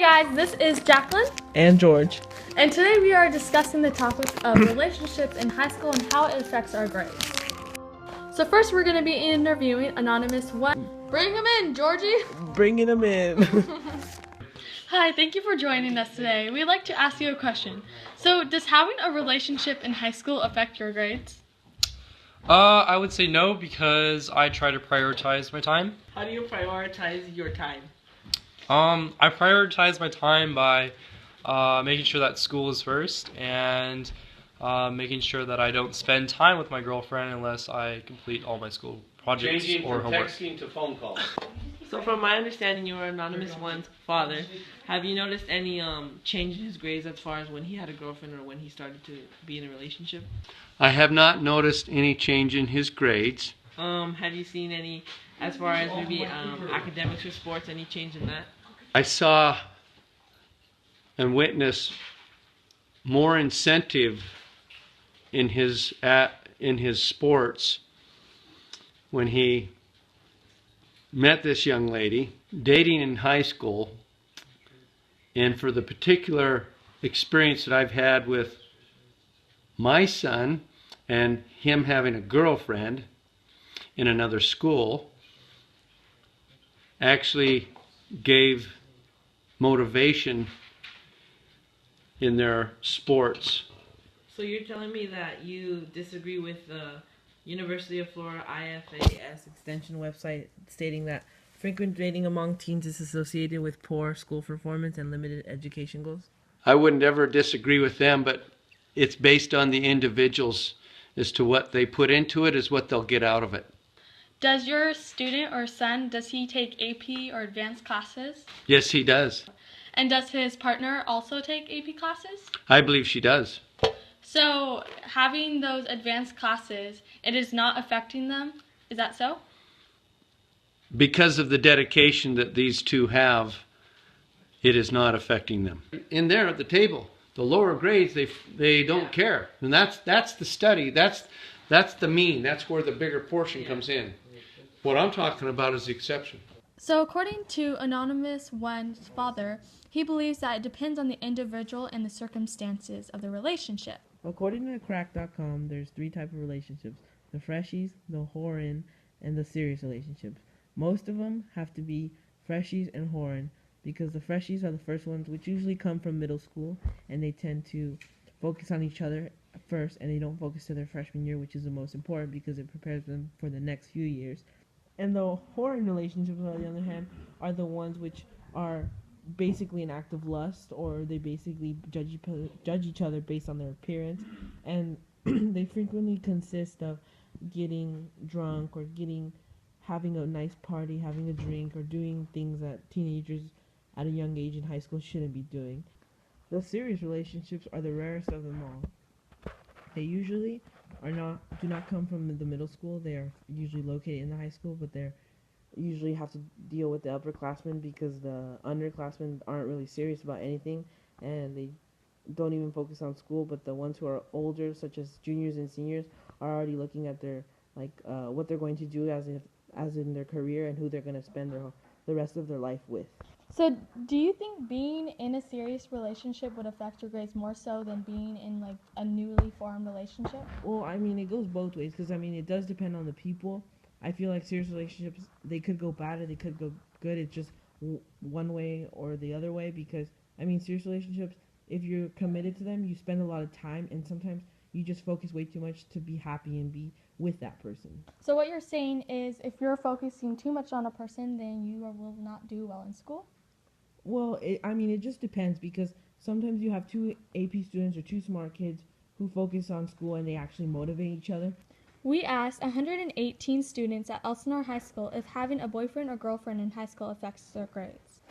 guys, this is Jaclyn and George, and today we are discussing the topic of relationships in high school and how it affects our grades. So first we're going to be interviewing Anonymous 1. Bring him in, Georgie! Bringing him in. Hi, thank you for joining us today. We'd like to ask you a question. So does having a relationship in high school affect your grades? I would say no, because I try to prioritize my time. How do you prioritize your time? I prioritize my time by making sure that school is first, and making sure that I don't spend time with my girlfriend unless I complete all my school projects or homework. Texting to phone calls. So from my understanding, you were Anonymous 1's father. Have you noticed any change in his grades as far as when he had a girlfriend or when he started to be in a relationship? I have not noticed any change in his grades. Have you seen any, as far as maybe academics or sports, any change in that? I saw and witnessed more incentive in his sports when he met this young lady, dating in high school, and for the particular experience that I've had with my son and him having a girlfriend in another school, actually gave motivation in their sports. So you're telling me that you disagree with the University of Florida IFAS extension website stating that frequent dating among teens is associated with poor school performance and limited education goals? I wouldn't ever disagree with them, but it's based on the individuals as to what they put into it is what they'll get out of it. Does your student or son, does he take AP or advanced classes? Yes, he does. And does his partner also take AP classes? I believe she does. So having those advanced classes, it is not affecting them? Is that so? Because of the dedication that these two have, it is not affecting them. In there at the table, the lower grades, they don't care. And that's the study. That's the mean. That's where the bigger portion comes in. What I'm talking about is the exception. So according to Anonymous 1's father, he believes that it depends on the individual and the circumstances of the relationship. According to crack.com, there's 3 types of relationships: the freshies, the whorein, and the serious relationships. Most of them have to be freshies and whorein because the freshies are the first ones, which usually come from middle school, and they tend to focus on each other first, and they don't focus to their freshman year, which is the most important because it prepares them for the next few years. And the whorein relationships, on the other hand, are the ones which are basically an act of lust, or they basically judge each other based on their appearance, and they frequently consist of getting drunk or having a nice party, having a drink, or doing things that teenagers at a young age in high school shouldn't be doing. The serious relationships are the rarest of them all. They usually do not come from the middle school. They are usually located in the high school, but they're usually have to deal with the upperclassmen because the underclassmen aren't really serious about anything, and they don't even focus on school. But the ones who are older, such as juniors and seniors, are already looking at their what they're going to do as in their career and who they're going to spend the rest of their life with. So do you think being in a serious relationship would affect your grades more so than being in like a newly formed relationship? Well, I mean, it goes both ways because, I mean, it does depend on the people. I feel like serious relationships, they could go bad or they could go good. It's just one way or the other way because, I mean, serious relationships, if you're committed to them, you spend a lot of time, and sometimes you just focus way too much to be happy and be with that person. So what you're saying is if you're focusing too much on a person, then you will not do well in school? Well, it just depends because sometimes you have 2 AP students or 2 smart kids who focus on school and they actually motivate each other. We asked 118 students at Elsinore High School if having a boyfriend or girlfriend in high school affects their grades.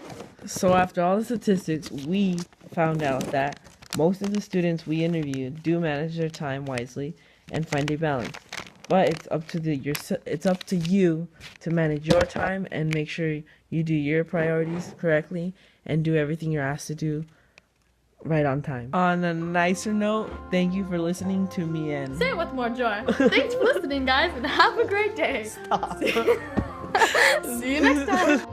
So after all the statistics, we found out that most of the students we interviewed do manage their time wisely and find a balance. But it's up to you to manage your time and make sure you do your priorities correctly and do everything you're asked to do right on time. On a nicer note, thank you for listening to me and... Say it with more joy. Thanks for listening, guys, and have a great day. Stop. See you next time.